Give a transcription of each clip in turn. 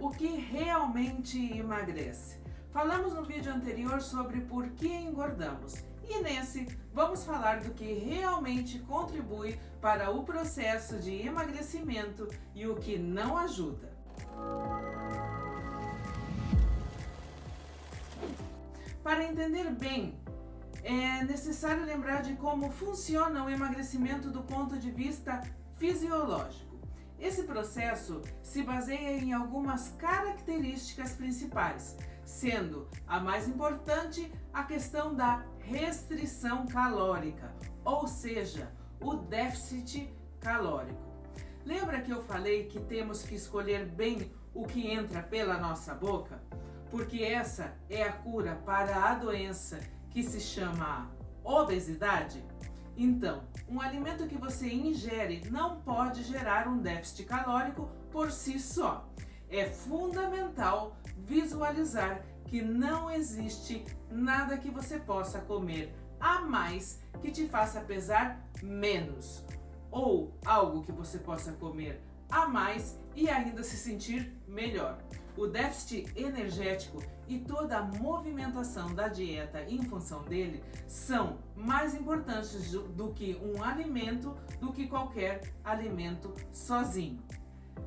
o que realmente emagrece. Falamos no vídeo anterior sobre por que engordamos e nesse vamos falar do que realmente contribui para o processo de emagrecimento e o que não ajuda. Para entender bem, é necessário lembrar de como funciona o emagrecimento do ponto de vista fisiológico. Esse processo se baseia em algumas características principais, sendo a mais importante a questão da restrição calórica, ou seja, o déficit calórico. Lembra que eu falei que temos que escolher bem o que entra pela nossa boca? Porque essa é a cura para a doença que se chama obesidade? Então, um alimento que você ingere não pode gerar um déficit calórico por si só. É fundamental visualizar que não existe nada que você possa comer a mais que te faça pesar menos, ou algo que você possa comer a mais e ainda se sentir melhor. O déficit energético e toda a movimentação da dieta em função dele são mais importantes do que um alimento, do que qualquer alimento sozinho.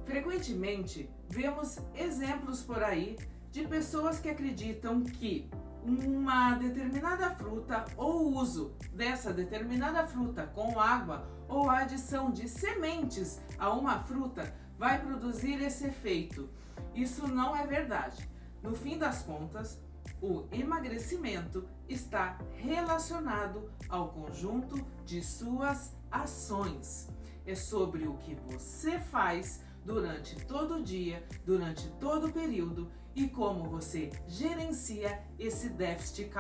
Frequentemente, vemos exemplos por aí de pessoas que acreditam que uma determinada fruta ou o uso dessa determinada fruta com água ou a adição de sementes a uma fruta vai produzir esse efeito. Isso não é verdade. No fim das contas, o emagrecimento está relacionado ao conjunto de suas ações. É sobre o que você faz durante todo o dia, durante todo o período e como você gerencia esse déficit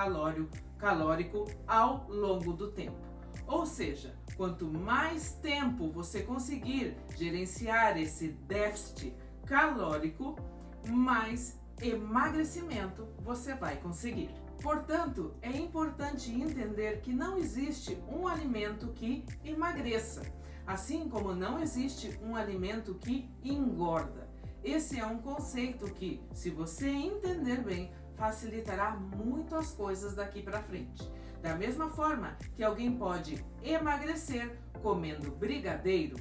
calórico ao longo do tempo. Ou seja, quanto mais tempo você conseguir gerenciar esse déficit calórico, mais emagrecimento você vai conseguir. Portanto, é importante entender que não existe um alimento que emagreça, assim como não existe um alimento que engorda. Esse é um conceito que, se você entender bem, facilitará muito as coisas daqui para frente. Da mesma forma que alguém pode emagrecer comendo brigadeiro,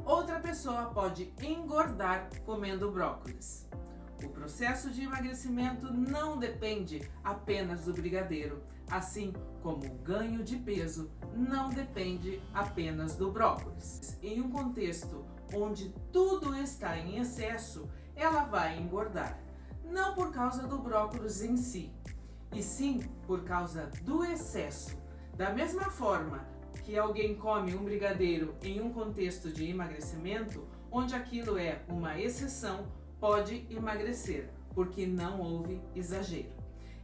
outra pessoa pode engordar comendo brócolis. O processo de emagrecimento não depende apenas do brigadeiro, assim como o ganho de peso não depende apenas do brócolis. Em um contexto onde tudo está em excesso, ela vai engordar, não por causa do brócolis em si, e sim por causa do excesso. Da mesma forma que alguém come um brigadeiro em um contexto de emagrecimento, onde aquilo é uma exceção, pode emagrecer, porque não houve exagero.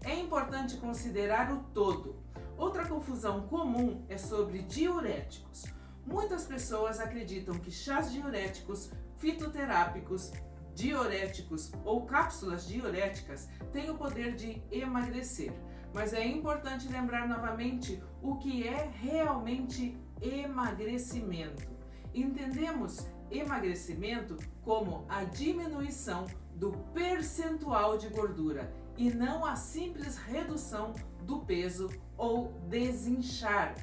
É importante considerar o todo. Outra confusão comum é sobre diuréticos. Muitas pessoas acreditam que chás diuréticos, fitoterápicos, diuréticos ou cápsulas diuréticas têm o poder de emagrecer. Mas é importante lembrar novamente o que é realmente emagrecimento. Entendemos emagrecimento como a diminuição do percentual de gordura e não a simples redução do peso ou desinchar.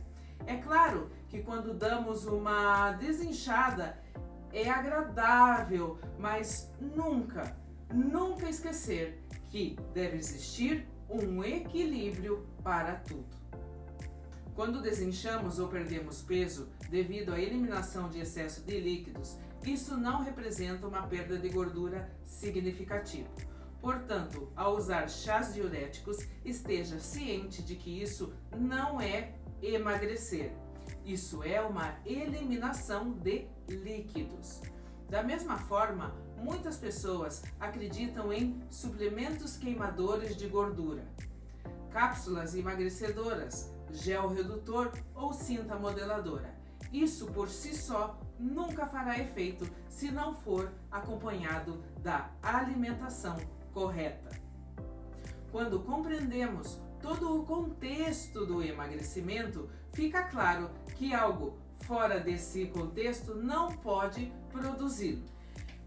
É claro que quando damos uma desinchada é agradável, mas nunca esquecer que deve existir um equilíbrio para tudo. Quando desinchamos ou perdemos peso devido à eliminação de excesso de líquidos, isso não representa uma perda de gordura significativa. Portanto, ao usar chás diuréticos, esteja ciente de que isso não é emagrecer. Isso é uma eliminação de líquidos. Da mesma forma, muitas pessoas acreditam em suplementos queimadores de gordura, cápsulas emagrecedoras, gel redutor ou cinta modeladora. Isso por si só nunca fará efeito se não for acompanhado da alimentação correta. Quando compreendemos todo o contexto do emagrecimento, fica claro que algo fora desse contexto não pode produzi-lo.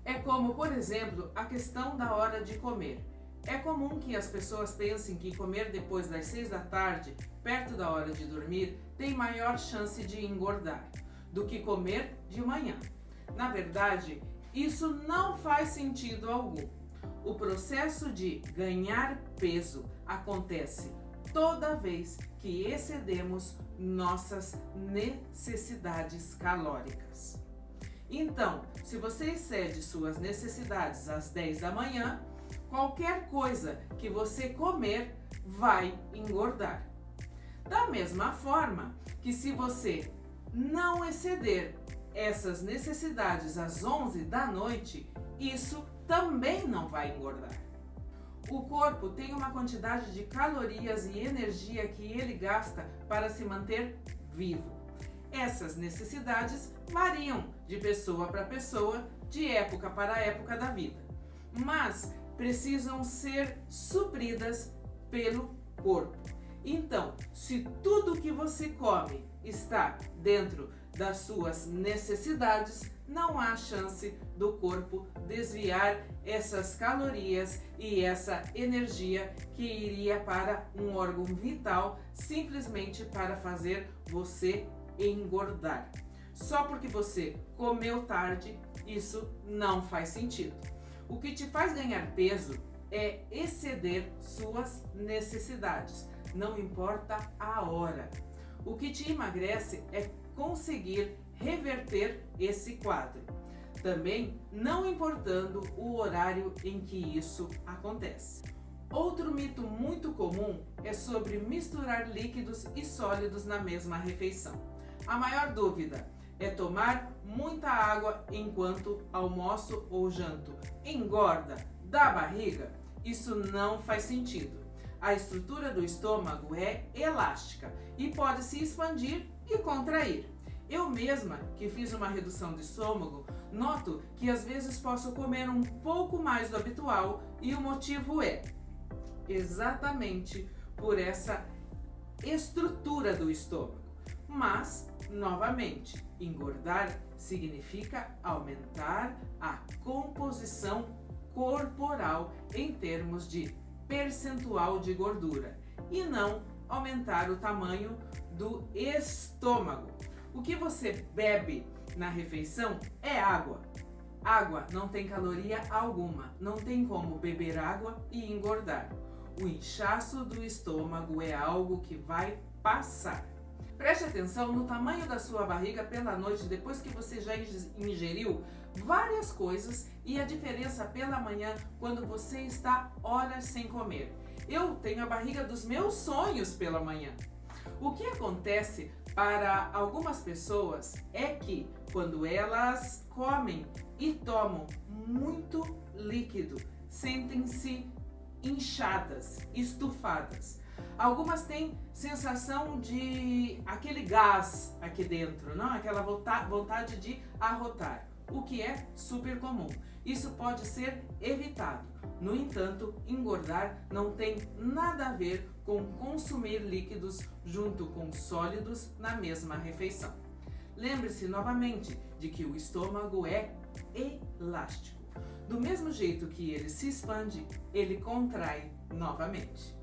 É como, por exemplo, a questão da hora de comer. É comum que as pessoas pensem que comer depois das 6 da tarde, perto da hora de dormir, tem maior chance de engordar do que comer de manhã. Na verdade, isso não faz sentido algum. O processo de ganhar peso acontece toda vez que excedemos nossas necessidades calóricas. Então, se você excede suas necessidades às 10 da manhã, qualquer coisa que você comer vai engordar. Da mesma forma que se você não exceder essas necessidades às 11 da noite, isso também não vai engordar. O corpo tem uma quantidade de calorias e energia que ele gasta para se manter vivo. Essas necessidades variam de pessoa para pessoa, de época para época da vida, mas precisam ser supridas pelo corpo. Então, se tudo que você come está dentro das suas necessidades, não há chance do corpo desviar essas calorias e essa energia que iria para um órgão vital simplesmente para fazer você engordar. Só porque você comeu tarde, isso não faz sentido. O que te faz ganhar peso é exceder suas necessidades, não importa a hora. O que te emagrece é conseguir reverter esse quadro, também não importando o horário em que isso acontece. Outro mito muito comum é sobre misturar líquidos e sólidos na mesma refeição. A maior dúvida é tomar muita água enquanto almoço ou janto. Engorda? Dá barriga? Isso não faz sentido. A estrutura do estômago é elástica e pode se expandir e contrair. Eu mesma, que fiz uma redução de estômago, noto que às vezes posso comer um pouco mais do habitual e o motivo é exatamente por essa estrutura do estômago. Mas, novamente, engordar significa aumentar a composição corporal em termos de percentual de gordura e não aumentar o tamanho do estômago. O que você bebe na refeição é água. Água não tem caloria alguma, não tem como beber água e engordar. O inchaço do estômago é algo que vai passar. Preste atenção no tamanho da sua barriga pela noite depois que você já ingeriu várias coisas e a diferença pela manhã quando você está horas sem comer. Eu tenho a barriga dos meus sonhos pela manhã. O que acontece para algumas pessoas é que quando elas comem e tomam muito líquido, sentem-se inchadas, estufadas. Algumas têm sensação de aquele gás aqui dentro, não? Aquela vontade de arrotar, o que é super comum. Isso pode ser evitado. No entanto, engordar não tem nada a ver com consumir líquidos junto com sólidos na mesma refeição. Lembre-se novamente de que o estômago é elástico. Do mesmo jeito que ele se expande, ele contrai novamente.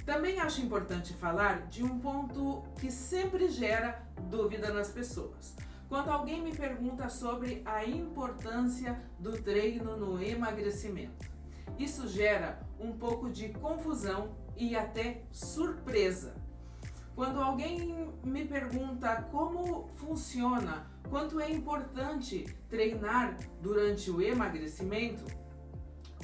Também acho importante falar de um ponto que sempre gera dúvida nas pessoas. Quando alguém me pergunta sobre a importância do treino no emagrecimento, isso gera um pouco de confusão e até surpresa. Quando alguém me pergunta como funciona, quanto é importante treinar durante o emagrecimento,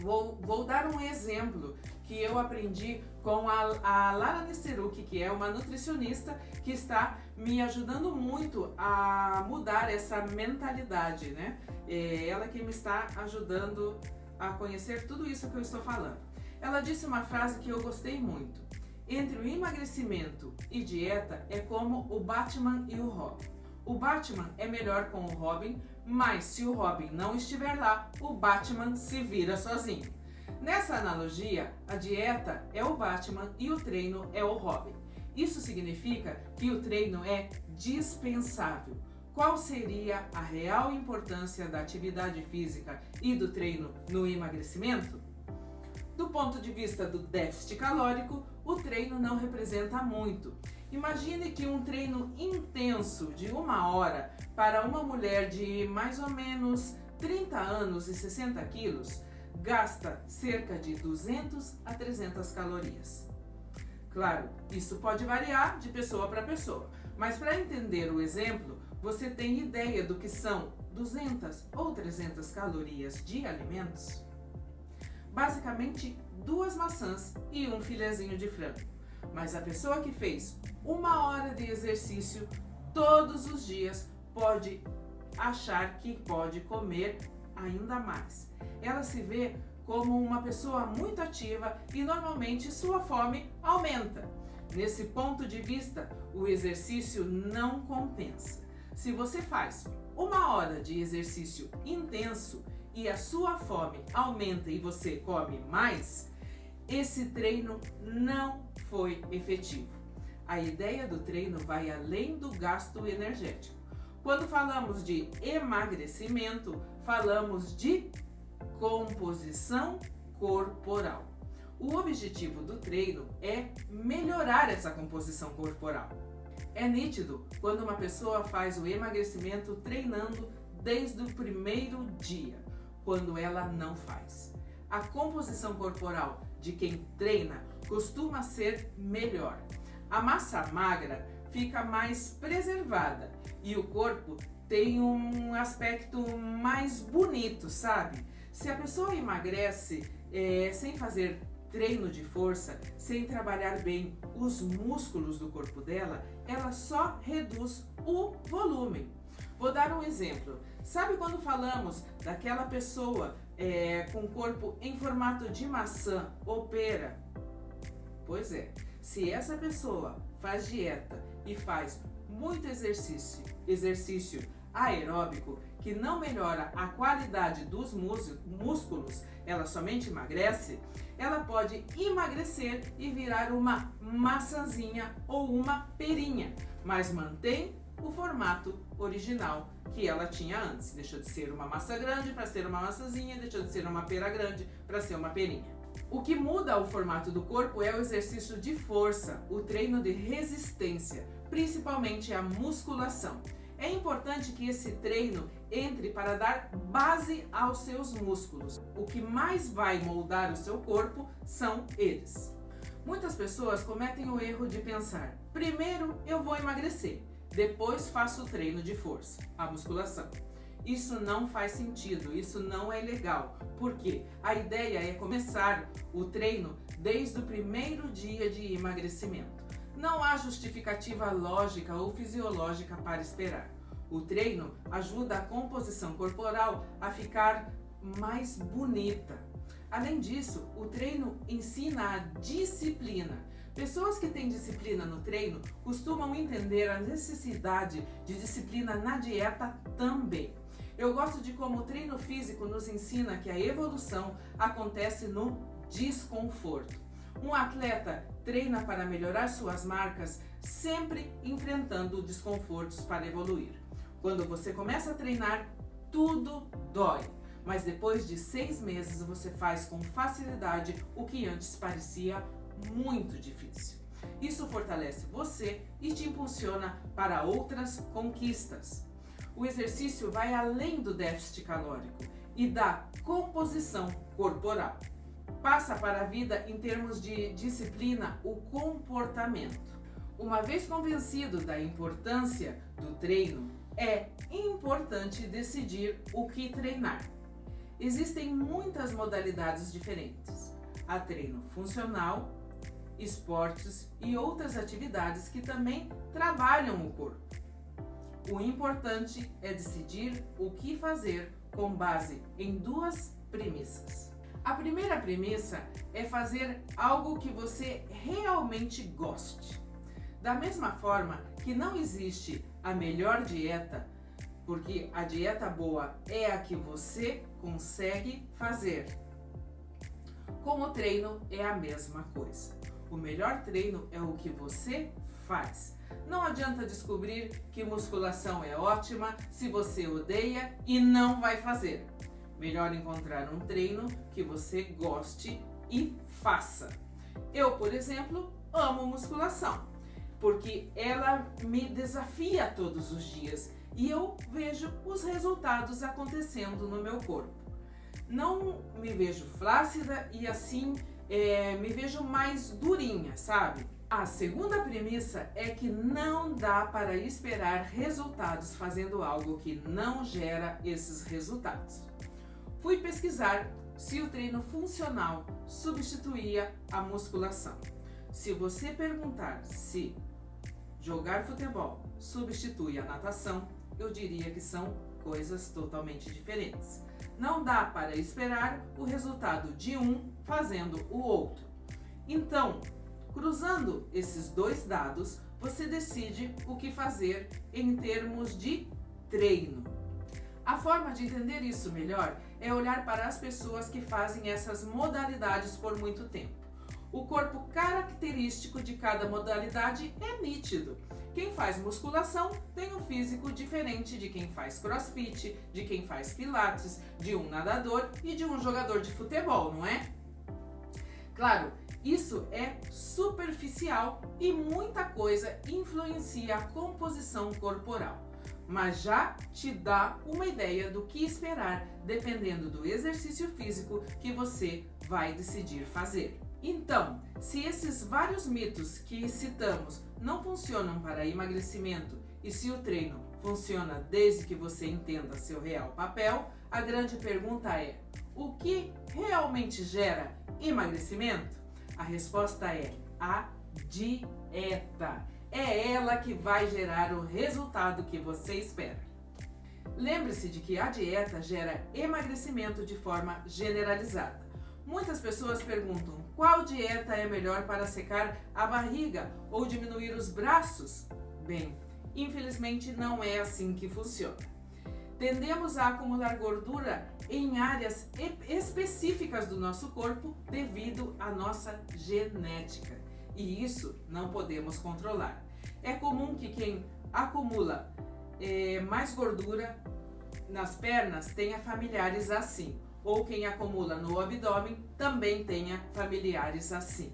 vou dar um exemplo que eu aprendi com a Lara Nesteruk, que é uma nutricionista que está me ajudando muito a mudar essa mentalidade, né? É ela que me está ajudando a conhecer tudo isso que eu estou falando. Ela disse uma frase que eu gostei muito. Entre o emagrecimento e dieta é como o Batman e o Robin. O Batman é melhor com o Robin, mas se o Robin não estiver lá, o Batman se vira sozinho. Nessa analogia, a dieta é o Batman e o treino é o Robin. Isso significa que o treino é dispensável. qual seria a real importância da atividade física e do treino no emagrecimento? Do ponto de vista do déficit calórico, o treino não representa muito. Imagine que um treino intenso de 1 hora para uma mulher de mais ou menos 30 anos e 60 quilos gasta cerca de 200 a 300 calorias. Claro, isso pode variar de pessoa para pessoa, mas para entender o exemplo, você tem ideia do que são 200 ou 300 calorias de alimentos? Basicamente 2 maçãs e um filezinho de frango. Mas a pessoa que fez 1 hora de exercício todos os dias pode achar que pode comer ainda mais. Ela se vê como uma pessoa muito ativa e normalmente sua fome aumenta. Nesse ponto de vista, o exercício não compensa. Se você faz 1 hora de exercício intenso e a sua fome aumenta e você come mais, esse treino não foi efetivo. A ideia do treino vai além do gasto energético. Quando falamos de emagrecimento, falamos de composição corporal. O objetivo do treino é melhorar essa composição corporal. É nítido quando uma pessoa faz o emagrecimento treinando desde o primeiro dia, quando ela não faz. A composição corporal de quem treina costuma ser melhor. A massa magra fica mais preservada e o corpo tem um aspecto mais bonito, sabe? Se a pessoa emagrece sem fazer treino de força, sem trabalhar bem os músculos do corpo dela, ela só reduz o volume. Vou dar um exemplo. Sabe quando falamos daquela pessoa com o corpo em formato de maçã ou pera? Pois é, se essa pessoa faz dieta e faz muito exercício aeróbico, que não melhora a qualidade dos músculos, ela somente emagrece, ela pode emagrecer e virar uma maçãzinha ou uma perinha, mas mantém o formato original que ela tinha antes. Deixou de ser uma maçã grande para ser uma maçãzinha, deixou de ser uma pera grande para ser uma perinha. O que muda o formato do corpo é o exercício de força, o treino de resistência, principalmente a musculação. É importante que esse treino entre para dar base aos seus músculos. O que mais vai moldar o seu corpo são eles. Muitas pessoas cometem o erro de pensar: primeiro eu vou emagrecer, depois faço o treino de força, a musculação. Isso não faz sentido, isso não é legal, porque a ideia é começar o treino desde o primeiro dia de emagrecimento. Não há justificativa lógica ou fisiológica para esperar. O treino ajuda a composição corporal a ficar mais bonita. Além disso, o treino ensina a disciplina. Pessoas que têm disciplina no treino costumam entender a necessidade de disciplina na dieta também. Eu gosto de como o treino físico nos ensina que a evolução acontece no desconforto. Um atleta treina para melhorar suas marcas, sempre enfrentando desconfortos para evoluir. Quando você começa a treinar, tudo dói, mas depois de 6 meses você faz com facilidade o que antes parecia muito difícil. Isso fortalece você e te impulsiona para outras conquistas. O exercício vai além do déficit calórico e da composição corporal. Passa para a vida em termos de disciplina o comportamento. Uma vez convencido da importância do treino, é importante decidir o que treinar. Existem muitas modalidades diferentes. Há treino funcional, esportes e outras atividades que também trabalham o corpo. O importante é decidir o que fazer com base em 2 premissas. A primeira premissa é fazer algo que você realmente goste. Da mesma forma que não existe a melhor dieta, porque a dieta boa é a que você consegue fazer. Com o treino é a mesma coisa. O melhor treino é o que você faz. Não adianta descobrir que musculação é ótima se você odeia e não vai fazer. Melhor encontrar um treino que você goste e faça. Eu, por exemplo, amo musculação, porque ela me desafia todos os dias e eu vejo os resultados acontecendo no meu corpo. Não me vejo flácida e assim me vejo mais durinha, sabe? A segunda premissa é que não dá para esperar resultados fazendo algo que não gera esses resultados. Fui pesquisar se o treino funcional substituía a musculação. Se você perguntar se jogar futebol substitui a natação, eu diria que são coisas totalmente diferentes. Não dá para esperar o resultado de um fazendo o outro. Então, cruzando esses dois dados, você decide o que fazer em termos de treino. A forma de entender isso melhor é olhar para as pessoas que fazem essas modalidades por muito tempo. O corpo característico de cada modalidade é nítido. Quem faz musculação tem um físico diferente de quem faz crossfit, de quem faz pilates, de um nadador e de um jogador de futebol, não é? Claro, isso é superficial e muita coisa influencia a composição corporal, mas já te dá uma ideia do que esperar dependendo do exercício físico que você vai decidir fazer. Então, se esses vários mitos que citamos não funcionam para emagrecimento e se o treino funciona desde que você entenda seu real papel, a grande pergunta é: o que realmente gera emagrecimento? A resposta é a dieta. É ela que vai gerar o resultado que você espera. Lembre-se de que a dieta gera emagrecimento de forma generalizada. Muitas pessoas perguntam qual dieta é melhor para secar a barriga ou diminuir os braços? Bem, infelizmente não é assim que funciona. Tendemos a acumular gordura em áreas específicas do nosso corpo devido à nossa genética. E isso não podemos controlar. É comum que quem acumula mais gordura nas pernas tenha familiares assim, ou quem acumula no abdômen também tenha familiares assim.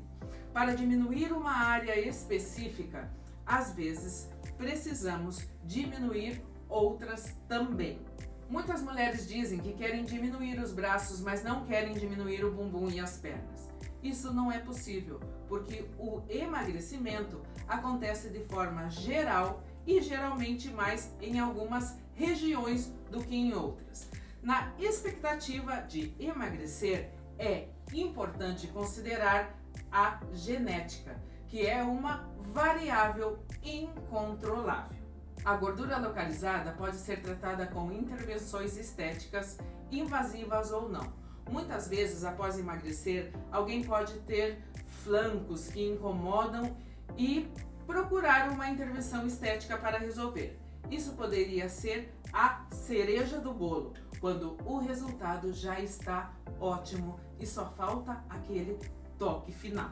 Para diminuir uma área específica, às vezes precisamos diminuir outras também. Muitas mulheres dizem que querem diminuir os braços, mas não querem diminuir o bumbum e as pernas. Isso não é possível, porque o emagrecimento acontece de forma geral e geralmente mais em algumas regiões do que em outras. Na expectativa de emagrecer, é importante considerar a genética, que é uma variável incontrolável. A gordura localizada pode ser tratada com intervenções estéticas, invasivas ou não. Muitas vezes, após emagrecer, alguém pode ter flancos que incomodam e procurar uma intervenção estética para resolver. Isso poderia ser a cereja do bolo, quando o resultado já está ótimo e só falta aquele toque final.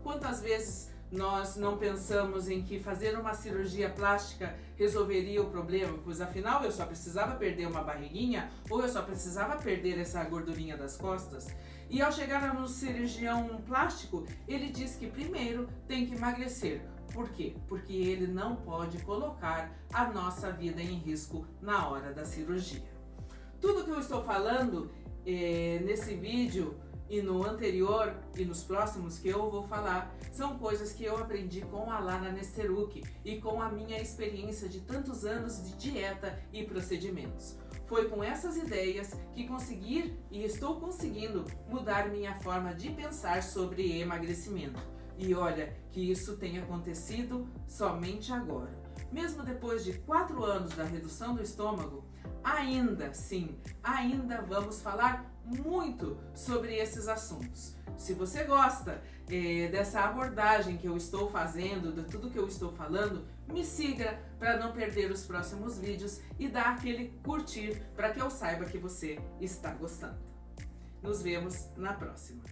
Quantas vezes nós não pensamos em que fazer uma cirurgia plástica resolveria o problema, pois afinal eu só precisava perder uma barriguinha ou eu só precisava perder essa gordurinha das costas? E ao chegar no cirurgião plástico, ele diz que primeiro tem que emagrecer. Por quê? Porque ele não pode colocar a nossa vida em risco na hora da cirurgia. Tudo que eu estou falando nesse vídeo e no anterior e nos próximos que eu vou falar são coisas que eu aprendi com a Lana Nesteruk e com a minha experiência de tantos anos de dieta e procedimentos. Foi com essas ideias que consegui e estou conseguindo mudar minha forma de pensar sobre emagrecimento. E olha que isso tem acontecido somente agora. Mesmo depois de 4 anos da redução do estômago, ainda vamos falar muito sobre esses assuntos. Se você gosta dessa abordagem que eu estou fazendo, de tudo que eu estou falando, me siga para não perder os próximos vídeos e dá aquele curtir para que eu saiba que você está gostando. Nos vemos na próxima.